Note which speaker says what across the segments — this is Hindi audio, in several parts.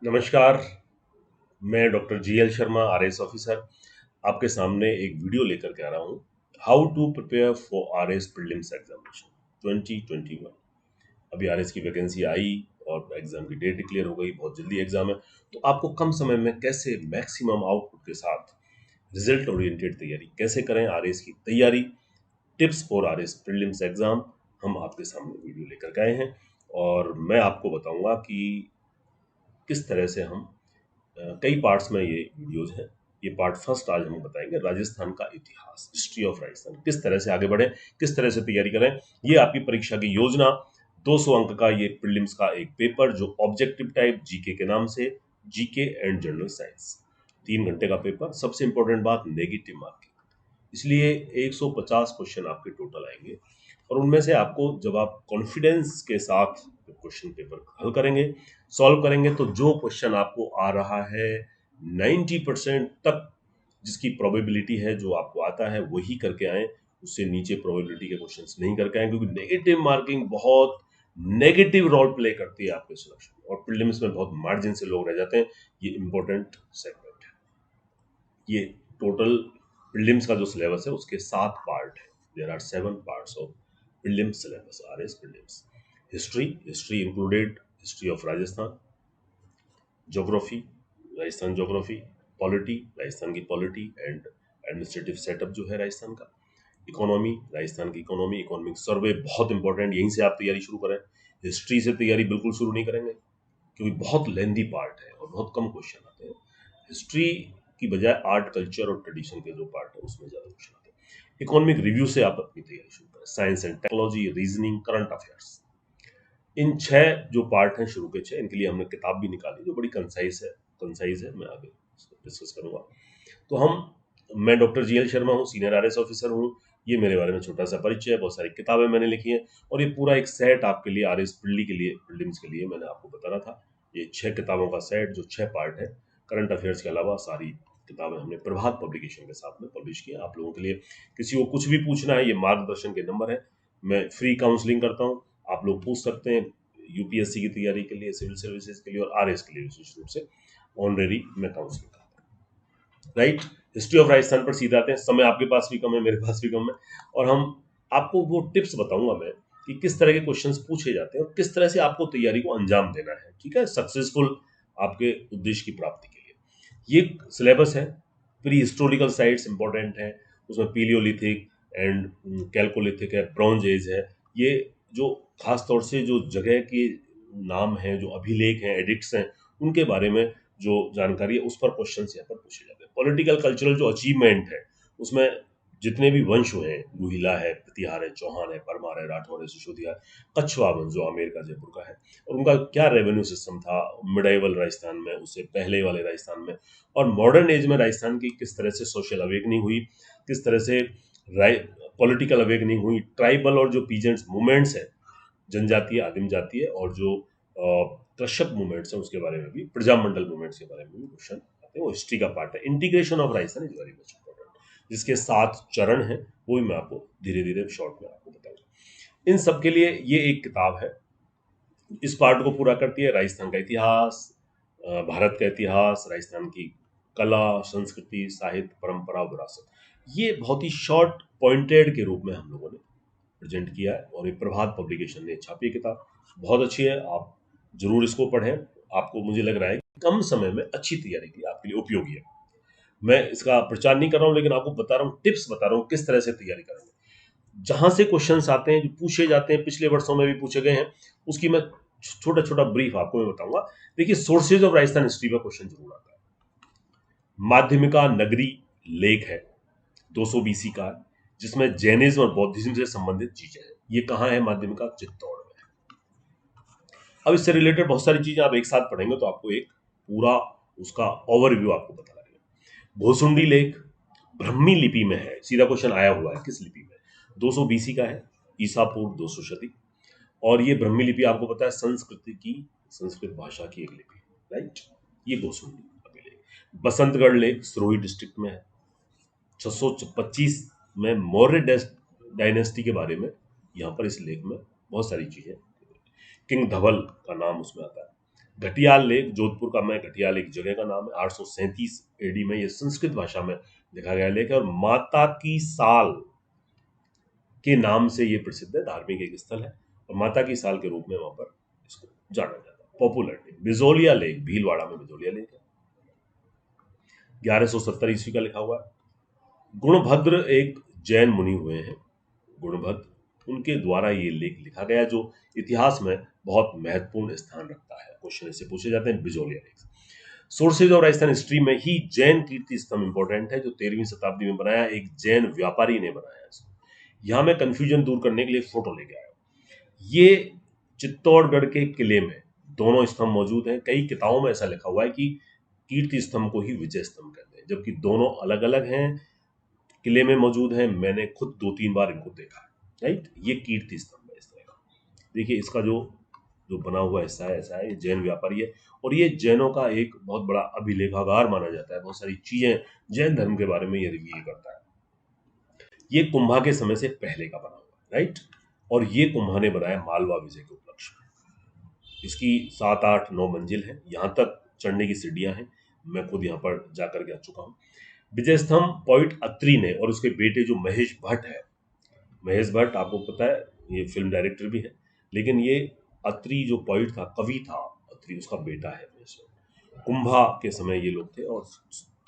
Speaker 1: नमस्कार। मैं doctor GL Sharma, RS officer, आपके सामने एक वीडियो लेकर के आ रहा हूँ। How to prepare for RS prelims examination 2021। अभी आरएस की वैकेंसी आई और एग्जाम की डेट डिक्लेयर हो गई, बहुत जल्दी एग्जाम है। तो आपको कम समय में कैसे मैक्सिमम आउटपुट के साथ रिजल्ट ओरिएंटेड तैयारी कैसे करें, आरएस की तैयारी, tips for RS prelims exam, हम आपके सामने वीडियो लेकर के आए हैं। और मैं आपको बताऊंगा कि किस तरह से हम कई पार्ट्स में ये वीडियोज हैं। ये पार्ट फर्स्ट आज हम बताएंगे, राजस्थान का इतिहास, हिस्ट्री ऑफ राजस्थान, किस तरह से आगे बढ़े, किस तरह से तैयारी करें। ये आपकी परीक्षा की योजना, 200 अंक का ये प्रीलिम्स का एक पेपर जो ऑब्जेक्टिव टाइप जीके के नाम से, जीके एंड जनरल साइंस, 3 घंटे का पेपर। सबसे इंपॉर्टेंट बात, नेगेटिव मार्किंग, इसलिए 150 क्वेश्चन आपके टोटल आएंगे। और उनमें से आपको, जब आप कॉन्फिडेंस के साथ क्वेश्चन पेपर हल करेंगे, सॉल्व करेंगे, तो जो क्वेश्चन आपको आ रहा है 90% तक, जिसकी प्रोबेबिलिटी है जो आपको आता है वही करके आए, उससे नीचे प्रोबेबिलिटी के क्वेश्चंस नहीं करके आए, क्योंकि नेगेटिव मार्किंग बहुत नेगेटिव रोल प्ले करती है आपके सिलेक्शन, और प्रीलिम्स में बहुत मार्जिन से लोग रह जाते हैं। ये इंपॉर्टेंट सेगमेंट है। ये टोटल प्रीलिम्स का जो सिलेबस है उसके 7 पार्ट है। There are 7 parts of prelims syllabus, RS prelims. History included, history of Rajasthan, geography, Rajasthan geography, polity, Rajasthan की पॉलिटी एंड एडमिनिस्ट्रेटिव सेटअप जो है राजस्थान का, इकोनॉमी, राजस्थान की इकोनॉमी, इकोनॉमिक सर्वे बहुत इंपॉर्टेंट, यहीं से आप तैयारी शुरू करें। हिस्ट्री से तैयारी बिल्कुल शुरू नहीं करेंगे, क्योंकि बहुत लेंदी पार्ट है और बहुत कम क्वेश्चन आते हैं। हिस्ट्री की बजाय आर्ट, कल्चर और ट्रेडिशन के जो पार्ट है उसमें ज़्यादा क्वेश्चन आते हैं। इकोनॉमिक रिव्यू से आप अपनी तैयारी शुरू करें। Science and technology, reasoning, current affairs, इन 6 जो पार्ट हैं शुरू के 6, इनके लिए हमने किताब भी निकाली जो बड़ी कंसाइज है, मैं आगे डिस्कस करूंगा। तो मैं डॉक्टर जीएल शर्मा हूँ, सीनियर आरएस ऑफिसर हूँ। ये मेरे बारे में छोटा सा परिचय है, बहुत सारी किताबें मैंने लिखी हैं, और ये पूरा एक सेट आपके लिए, आरएस प्रीली के लिए, प्रीलिम्स के लिए मैंने आपको बताना था। ये 6 किताबों का सेट जो 6 पार्ट है, करंट अफेयर्स के अलावा सारी किताबें हमने प्रभात पब्लिकेशन के साथ में पब्लिश की है आप लोगों के लिए। किसी को कुछ भी पूछना है, ये मार्गदर्शन के नंबर है। मैं फ्री काउंसलिंग करता हूँ, आप लोग पूछ सकते हैं, यूपीएससी की तैयारी के लिए, सिविल सर्विसेज के लिए और आरएस के लिए विशेष रूप से ऑनरेरी मैं काउंसलिंग करता हूँ। राइट। हिस्ट्री ऑफ राजस्थान पर सीधे आते हैं। समय आपके पास भी कम है, मेरे पास भी कम है, और हम आपको वो टिप्स बताऊंगा मैं कि किस तरह के क्वेश्चंस पूछे जाते हैं और किस तरह से आपको तैयारी को अंजाम देना है, ठीक है, सक्सेसफुल आपके उद्देश्य की प्राप्ति के लिए। ये सिलेबस है। प्री हिस्टोरिकल साइट्स इंपॉर्टेंट है, उसमें पीलियोलिथिक एंड कैल्कोलिथिक है, ब्रॉन्ज एज है। ये जो खास तौर से जो जगह के नाम हैं, जो अभिलेख हैं, एडिक्ट्स हैं, उनके बारे में जो जानकारी है, उस पर क्वेश्चन यहाँ पर पूछे जाते हैं। पॉलिटिकल कल्चरल जो अचीवमेंट है, उसमें जितने भी वंश हुए हैं, गुहिला है, प्रतिहार है, चौहान है, परमार है, राठौर है, सिसोदिया है, कछवा वंश जो आमेर का, जयपुर का है, और उनका क्या रेवेन्यू सिस्टम था मिडाइवल राजस्थान में, उससे पहले वाले राजस्थान में, और मॉडर्न एज में राजस्थान की किस तरह से सोशल अवेकनिंग हुई, किस तरह से पॉलिटिकल अवेकनिंग हुई, ट्राइबल और जो पीजेंट्स मूवमेंट्स है, जनजातीय, आदिम जातीय, और जो कश्यप मूवमेंट्स हैं उसके बारे में भी, प्रजामंडल मूवमेंट्स के बारे में भी क्वेश्चन आते हैं। वो हिस्ट्री का पार्ट है। Integration of Rajasthan is very much important, जिसके 7 चरण हैं, वो भी मैं आपको धीरे धीरे शॉर्ट में आपको बताऊंगा। इन सब के लिए ये एक किताब है, इस पार्ट को पूरा करती है। राजस्थान का इतिहास, भारत का इतिहास, राजस्थान की कला, संस्कृति, साहित्य, परंपरा, विरासत, ये बहुत ही शॉर्ट पॉइंटेड के रूप में हम लोगों ने प्रेजेंट किया है, और ये प्रभात पब्लिकेशन ने छापी है किताब। बहुत अच्छी है, आप जरूर इसको पढ़ें। आपको, मुझे लग रहा है कि कम समय में अच्छी तैयारी के लिए आपके लिए उपयोगी है। मैं इसका प्रचार नहीं कर रहा हूँ, लेकिन आपको बता रहा हूँ, टिप्स बता रहा हूँ किस तरह से तैयारी करेंगे। जहां से क्वेश्चंस आते हैं, जो पूछे जाते हैं, पिछले वर्षों में भी पूछे गए हैं, उसकी मैं छोटा छोटा ब्रीफ आपको मैं बताऊंगा। देखिए, सोर्सेज ऑफ राजस्थान हिस्ट्री का क्वेश्चन जरूर आता है। माध्यमिका नगरी लेख है, 200 बीसी का है, जिसमें जैनिज्म और बौद्धिज्म से संबंधित चीजें हैं। ये कहाँ है? माध्यमिका, चित्तौड़ में है। अब इससे रिलेटेड बहुत सारी चीजें आप एक साथ पढ़ेंगे तो आपको एक पूरा उसका ओवरव्यू आपको पता लगेगा। घोसुंडी लेख ब्रह्मी लिपि में है, सीधा क्वेश्चन आया हुआ है, किस लिपि में? 200 बीसी का है, ईसा पूर्व 200 शती। और ये ब्रह्मी लिपि आपको पता है संस्कृति की, संस्कृत भाषा की एक लिपि, राइट। ये घोसुंडी अभिलेख। बसंतगढ़ लेख सिरोही डिस्ट्रिक्ट में है, 625 में मौर्य डायनेस्टी के बारे में यहाँ पर इस लेख में बहुत सारी चीजें। किंग धवल का नाम उसमें आता है। घटियाल लेक जोधपुर का में घटियाल एक जगह का नाम है। 837 एडी में ये संस्कृत भाषा में लिखा गया लेख है और माता की साल के नाम से ये प्रसिद्ध है, धार्मिक एक स्थल है और माता की साल के रूप में वहां पर इसको जाना जाता है। Popular name Bijolia lake, Bhilwara में बिजोलिया लेक है, 1170 ईस्वी का लिखा हुआ है। गुणभद्र एक जैन मुनि हुए हैं, गुणभद्र, उनके द्वारा ये लेख लिखा गया जो इतिहास में बहुत महत्वपूर्ण स्थान रखता है। क्वेश्चन ऐसे पूछे जाते हैं Bijolia lake. Sources of Rajasthan history में ही जैन कीर्ति स्तंभ इंपॉर्टेंट है जो 13वीं शताब्दी में बनाया, एक जैन व्यापारी ने बनाया इसको। यहां मैं कंफ्यूजन दूर करने के लिए फोटो लेके आया। ये चित्तौड़गढ़ के किले में दोनों स्तंभ मौजूद हैं। कई किताबों में ऐसा लिखा हुआ है कि कीर्ति स्तंभ को ही विजय स्तंभ कहते हैं, जबकि दोनों अलग अलग हैं, किले में मौजूद हैं। मैंने खुद 2-3 बार इनको देखा है। राइट, ये कीर्ति स्तंभ है इस तरह का। देखिए इसका जो जो बना हुआ हिस्सा है ऐसा है, ये जैन व्यापारी है और ये जैनों का एक बहुत बड़ा अभिलेखागार माना जाता है। बहुत सारी चीजें जैन धर्म के बारे में ये रिवील करता है। ये कुंभा के समय से पहले का बना हुआ है। राइट, और ये कुंभा ने बनाया मालवा विजय के उपलक्ष्य में। इसकी 7-8-9 मंजिल है, यहाँ तक चढ़ने की सीढ़ियां हैं। मैं खुद यहाँ पर जाकर के आ चुका हूँ। विजय स्तंभ पॉइंट अत्रि ने और उसके बेटे जो महेश भट्ट है, महेश भट्ट आपको पता है ये फिल्म डायरेक्टर भी है, लेकिन ये अत्रि जो पॉइंट था, कवि था अत्रि, उसका बेटा है महेश भट्ट। कुंभा के समय ये लोग थे और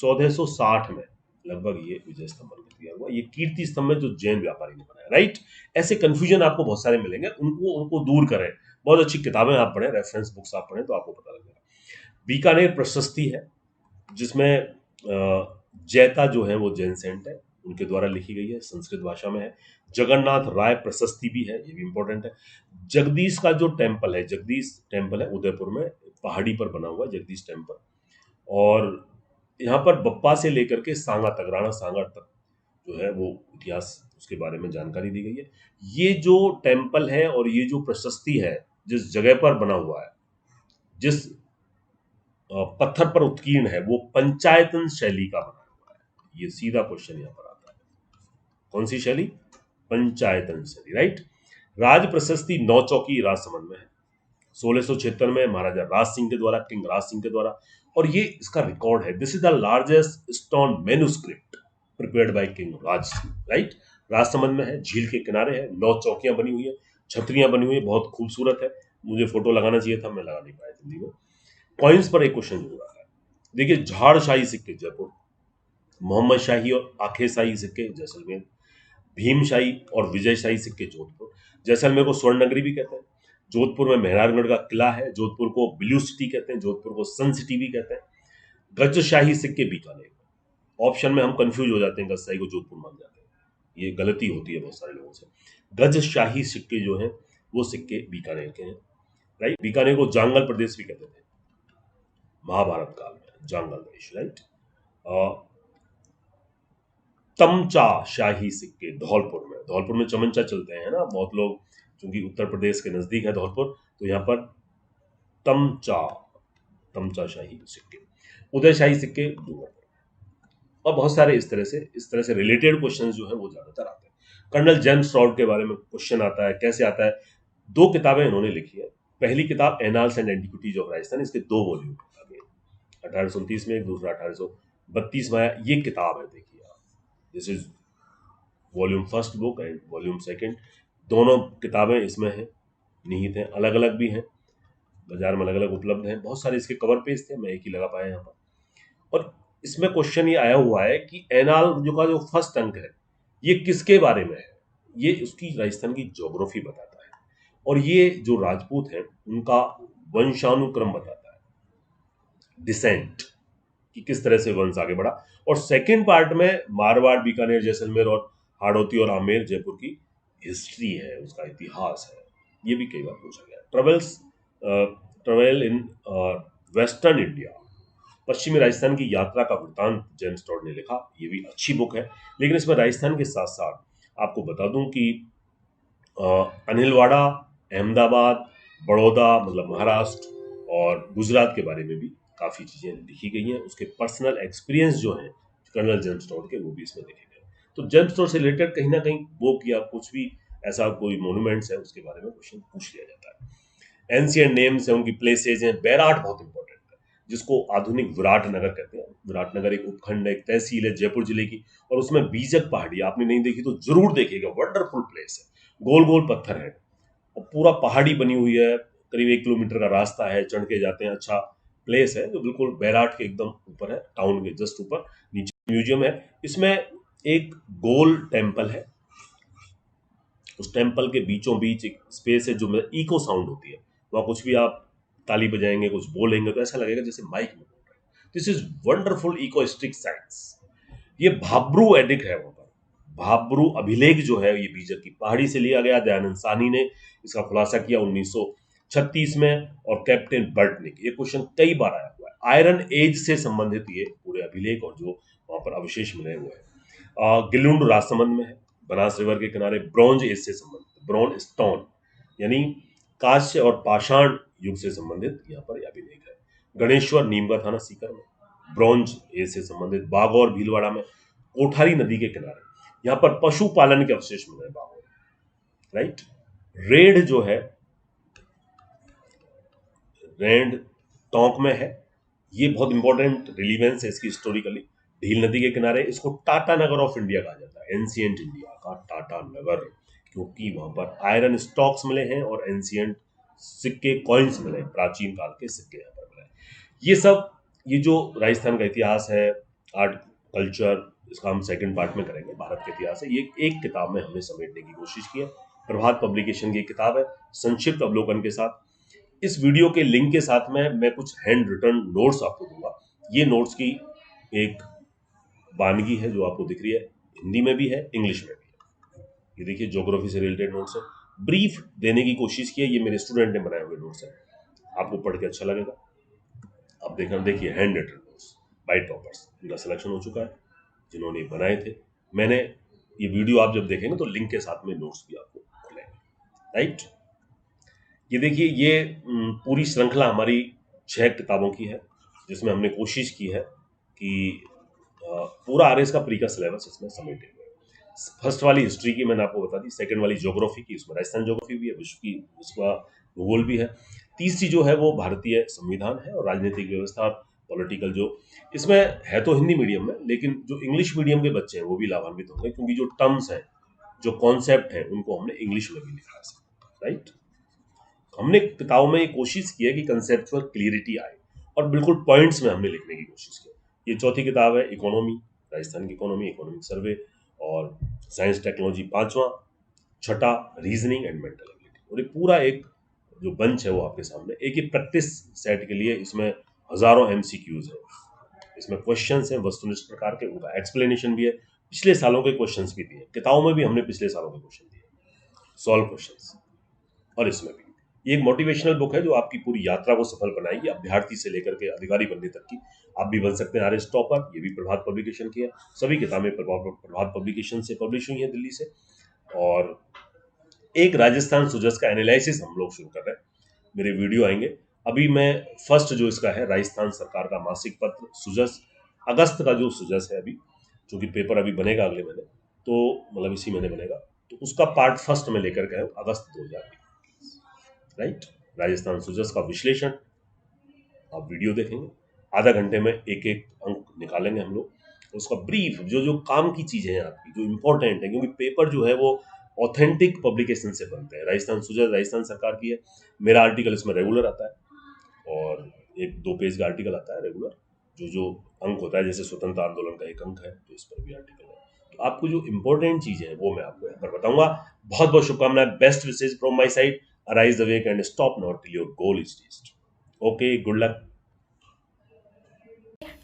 Speaker 1: 1460 में लगभग ये विजय स्तंभ बनकर तैयार हुआ। ये कीर्ति स्तंभ है जो जैन व्यापारी ने बनाया। राइट, ऐसे कंफ्यूजन आपको बहुत सारे मिलेंगे, उनको उनको दूर करें। बहुत अच्छी किताबें आप पढ़ें, रेफरेंस बुक्स आप पढ़ें तो आपको पता लगेगा। बीकानेर प्रशस्ति है जिसमें जैता जो है वो जैन सेंट है, उनके द्वारा लिखी गई है, संस्कृत भाषा में है। जगन्नाथ राय प्रशस्ति भी है, ये भी इंपॉर्टेंट है। जगदीश का जो टेम्पल है, जगदीश टेम्पल है उदयपुर में, पहाड़ी पर बना हुआ जगदीश टेम्पल, और यहाँ पर बप्पा से लेकर के सांगा तक, राणा सांगा तक जो है वो इतिहास उसके बारे में जानकारी दी गई है। ये जो टेम्पल है और ये जो प्रशस्ति है जिस जगह पर बना हुआ है, जिस पत्थर पर उत्कीर्ण है, वो पंचायतन शैली का बना हुआ है। ये सीधा क्वेश्चन यहाँ पर आता है, कौन सी शैली? पंचायतन शैली। राइट, राज प्रशस्ति नौचौकी राजसमंद में है, 1676 में महाराजा राज सिंह के द्वारा, किंग राज सिंह के द्वारा, और ये इसका रिकॉर्ड है। This is the largest stone manuscript prepared by king Raj Singh. Right, Rajsamand में है, झील के किनारे है, 9 चौकियां बनी हुई है, छतरियां बनी हुई है, बहुत खूबसूरत है। मुझे फोटो लगाना चाहिए था, मैं लगा नहीं पाया जल्दी में। कॉइन्स पर एक क्वेश्चन जरूर आता है। देखिए, झाड़शाही सिक्के जयपुर, मोहम्मद शाही और आखे शाही सिक्के जैसलमेर, भीमशाही और विजयशाही सिक्के जोधपुर। जैसलमेर को स्वर्ण नगरी भी कहते हैं। जोधपुर में मेहरारगढ़ का किला है, जोधपुर को ब्लू सिटी कहते हैं, जोधपुर को सन सिटी भी कहते हैं। गजशाही सिक्के बीकानेर। ऑप्शन में हम कंफ्यूज हो जाते हैं, गजशाही को जोधपुर मान जाते हैं, ये गलती होती है बहुत सारे लोगों से। गजशाही सिक्के जो हैं वो सिक्के बीकानेर के हैं। राइट, बीकानेर को जांगल प्रदेश भी कहते थे महाभारत काल में, जांगल देश। राइट, तमचा शाही सिक्के धौलपुर में चमनचा चलते हैं ना बहुत लोग, क्योंकि उत्तर प्रदेश के नजदीक है धौलपुर, तो यहाँ पर तमचा तमचा शाही सिक्के। उदय शाही सिक्के डूंगरपुर। और बहुत सारे इस तरह से रिलेटेड क्वेश्चन जो है वो ज्यादातर आते हैं। कर्नल जेम्स टॉड के बारे में क्वेश्चन आता है, कैसे आता है? 2 किताबें इन्होंने लिखी है। पहली किताब annals and antiquities of Rajasthan, इसके 2 वॉल्यूम, 1829 में एक, दूसरा 1832 में आया। ये किताब है, देखिए आप, this is volume first book and volume second, दोनों किताबें इसमें हैं, निहित हैं, अलग अलग भी हैं, बाजार में अलग अलग उपलब्ध हैं। बहुत सारे इसके कवर पेज थे, मैं एक ही लगा पाया यहाँ पर। और इसमें क्वेश्चन ये आया हुआ है कि एनाल जो फर्स्ट अंक है ये किसके बारे में है? ये उसकी राजस्थान की ज्योग्राफी बताता है और ये जो राजपूत हैं उनका वंशानुक्रम बताता है, डिसेंट, कि किस तरह से वंश आगे बढ़ा। और सेकंड पार्ट में मारवाड़, बीकानेर, जैसलमेर और हाड़ौती और आमेर जयपुर की हिस्ट्री है, उसका इतिहास है। ये भी कई बार पूछा गया। ट्रेवल इन वेस्टर्न इंडिया, पश्चिमी राजस्थान की यात्रा का वृत्तांत जेम्स टॉड ने लिखा। ये भी अच्छी बुक है, लेकिन इसमें राजस्थान के साथ साथ आपको बता दूं कि अनिलवाड़ा, अहमदाबाद, बड़ौदा मतलब महाराष्ट्र और गुजरात के बारे में भी काफ़ी चीज़ें लिखी गई हैं। उसके पर्सनल एक्सपीरियंस जो हैं कर्नल जेम्स टॉड के, वो भी इसमें लिखे गए। तो जेम्स टॉड से रिलेटेड कहीं ना कहीं बुक या कुछ भी ऐसा कोई मोन्यूमेंट्स है उसके बारे में क्वेश्चन पूछ लिया जाता है। एंशियंट नेम्स हैं, उनकी प्लेसेज हैं। बैराट बहुत इंपॉर्टेंट है, जिसको आधुनिक विराट नगर कहते हैं। विराट नगर एक उपखंड है, एक तहसील है जयपुर जिले की, और उसमें बीजक पहाड़ी आपने नहीं देखी तो जरूर देखिएगा, वंडरफुल प्लेस है। गोल गोल पत्थर है और पूरा पहाड़ी बनी हुई है, करीब 1 किलोमीटर का रास्ता है, चढ़ के जाते हैं। अच्छा प्लेस है जो बिल्कुल बैराट के एकदम ऊपर है, टाउन के जस्ट ऊपर। नीचे म्यूजियम है, इसमें एक गोल टेम्पल है, उस टेम्पल के बीचों बीच एक स्पेस है जो इको साउंड होती है। वहाँ कुछ भी आप ताली बजाएंगे, कुछ बोलेंगे तो ऐसा लगेगा जैसे माइक में बोल रहे हैं। This is wonderful acoustic science. ये भाब्रू एडिक्ट है वहां पर। भाब्रू अभिलेख जो है ये बीजक की पहाड़ी से लिया गया। दयानंद साहनी ने इसका खुलासा किया 1936 में, और कैप्टन बर्टनिक। ये क्वेश्चन कई बार आया हुआ है। आयरन एज से संबंधित ये पूरे अभिलेख और जो वहां पर अवशेष मिले हुए हैं। गिलुंड राजसमंद में है, बनास रिवर के किनारे। ब्रॉन्ज एज से संबंधित, ब्रॉन्ज स्टोन यानी कांस्य और पाषाण युग से संबंधित यहाँ पर अभिलेख है। गणेश्वर नीमगा थाना सीकर में, ब्रॉन्ज एज से संबंधित। बागौर भीलवाड़ा में, कोठारी नदी के किनारे, यहाँ पर पशुपालन के अवशेष मिले हैं बागौर, राइट। रेड जो है, रेड टोंक में है। ये बहुत इंपॉर्टेंट रिलीवेंस है इसकी हिस्टोरिकली। ढील नदी के किनारे, इसको टाटा नगर ऑफ इंडिया कहा जाता है, एंशियंट इंडिया का टाटा नगर, क्योंकि वहां पर आयरन स्टॉक्स मिले हैं और एंशियंट सिक्के, कॉइन्स मिले हैं, प्राचीन काल के सिक्के यहाँ पर मिले हैं। ये सब, ये जो राजस्थान का इतिहास है, आर्ट कल्चर, इसका हम सेकंड पार्ट में करेंगे। भारत का इतिहास है, ये एक किताब में हमने समेटने की कोशिश की है। प्रभात पब्लिकेशन की किताब है, संक्षिप्त अवलोकन के साथ। इस वीडियो के लिंक के साथ में मैं कुछ हैंड रिटन नोट्स आपको दूंगा। ये नोट्स की एक वानगी है जो आपको दिख रही है, हिंदी में भी है, इंग्लिश में भी है। ये देखिए, ज्योग्राफी से रिलेटेड नोट्स है, ब्रीफ देने की कोशिश की है। ये मेरे स्टूडेंट ने बनाए हुए नोट्स है, आपको पढ़ के अच्छा लगेगा। अब देखिए, hand written notes by toppers, इनका सिलेक्शन हो चुका है जिन्होंने बनाए थे। मैंने ये वीडियो आप जब देखेंगे तो लिंक के साथ में नोट्स भी आपको खुलेंगे, राइट। ये देखिए, ये पूरी श्रृंखला हमारी 6 किताबों की है, जिसमें हमने कोशिश की है कि पूरा आरएस का प्री का सिलेबस इसमें समेटे हुए। फर्स्ट वाली हिस्ट्री की मैंने आपको बता दी, सेकंड वाली ज्योग्राफी की, उसमें राजस्थान ज्योग्राफी भी है, विश्व का भूगोल भी है। तीसरी जो है वो भारतीय संविधान है और राजनीतिक व्यवस्था, पॉलिटिकल, जो इसमें है तो हिंदी मीडियम में, लेकिन जो इंग्लिश मीडियम के बच्चे हैं वो भी लाभान्वित होंगे, क्योंकि जो टर्म्स हैं, जो कॉन्सेप्ट हैं, उनको हमने इंग्लिश में भी लिखा है, राइट। हमने किताबों में ये कोशिश की है कि कंसेप्चुअल क्लियरिटी आए, और बिल्कुल पॉइंट्स में हमने लिखने की कोशिश की। ये चौथी किताब है, इकोनॉमी, राजस्थान की इकोनॉमी, इकोनॉमिक सर्वे, और साइंस टेक्नोलॉजी 5वां, छठा रीजनिंग एंड मेंटल एबिलिटी। और ये पूरा एक जो बंच है वो आपके सामने, एक ही प्रैक्टिस सेट के लिए इसमें हजारों एमसीक्यूज है, इसमें क्वेश्चंस हैं वस्तुनिष्ठ प्रकार के, उनका एक्सप्लेनेशन भी है, पिछले सालों के क्वेश्चंस भी दिए, किताबों में भी हमने पिछले सालों के क्वेश्चन दिए, सॉल्व क्वेश्चंस, और इसमें भी। ये एक मोटिवेशनल बुक है जो आपकी पूरी यात्रा को सफल बनाएगी, अभ्यर्थी से लेकर के अधिकारी बनने तक की। आप भी बन सकते हैं आरएस टॉपर। ये भी प्रभात पब्लिकेशन की है, सभी किताबें प्रभात पब्लिकेशन से पब्लिश हुई हैं, दिल्ली से। और एक राजस्थान सुजस का एनालिसिस हम लोग शुरू कर रहे हैं, मेरे वीडियो आएंगे। अभी मैं फर्स्ट जो इसका है, राजस्थान सरकार का मासिक पत्र सुजस, अगस्त का जो सुजस है अभी, क्योंकि पेपर अभी बनेगा अगले महीने, तो मतलब इसी महीने बनेगा, तो उसका पार्ट फर्स्ट में लेकर गए अगस्त 2020, राइट। राजस्थान सुजस का विश्लेषण आप वीडियो देखेंगे, आधा घंटे में एक एक अंक निकालेंगे हम लोग, उसका ब्रीफ, जो जो काम की चीजें हैं आपकी, जो इंपॉर्टेंट है, क्योंकि पेपर जो है वो ऑथेंटिक पब्लिकेशन से बनते हैं। राजस्थान सुजस राजस्थान सरकार की है, मेरा आर्टिकल इसमें रेगुलर आता है, और 1-2 पेज का आर्टिकल आता है रेगुलर, जो जो अंक होता है, जैसे स्वतंत्र आंदोलन का एक अंक है तो इस पर भी आर्टिकल है। तो आपको जो इंपॉर्टेंट चीजें हैं वो मैं आपको यहाँ पर बताऊंगा। बहुत बहुत शुभकामनाएं, best wishes from my side. Arise awake and stop not till your goal is reached. Okay, good luck.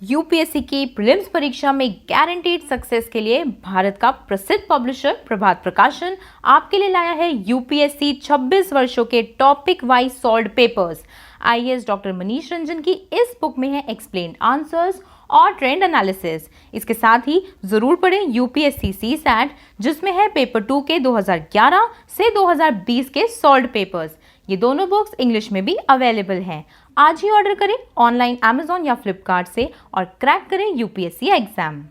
Speaker 2: UPSC की प्रीलिम्स परीक्षा में गारंटीड सक्सेस के लिए भारत का प्रसिद्ध पब्लिशर प्रभात प्रकाशन आपके लिए लाया है यूपीएससी 26 वर्षों के topic wise solved papers. IAS doctor Manish Ranjan की इस बुक में है एक्सप्लेन्ड आंसर्स और ट्रेंड एनालिसिस। इसके साथ ही जरूर पढ़ें यूपीएससी सीसैट, जिसमें है पेपर 2 के 2011 से 2020 के सॉल्व्ड पेपर्स। ये दोनों बुक्स इंग्लिश में भी अवेलेबल हैं। आज ही ऑर्डर करें ऑनलाइन अमेजॉन या फ्लिपकार्ट से और क्रैक करें यूपीएससी एग्जाम।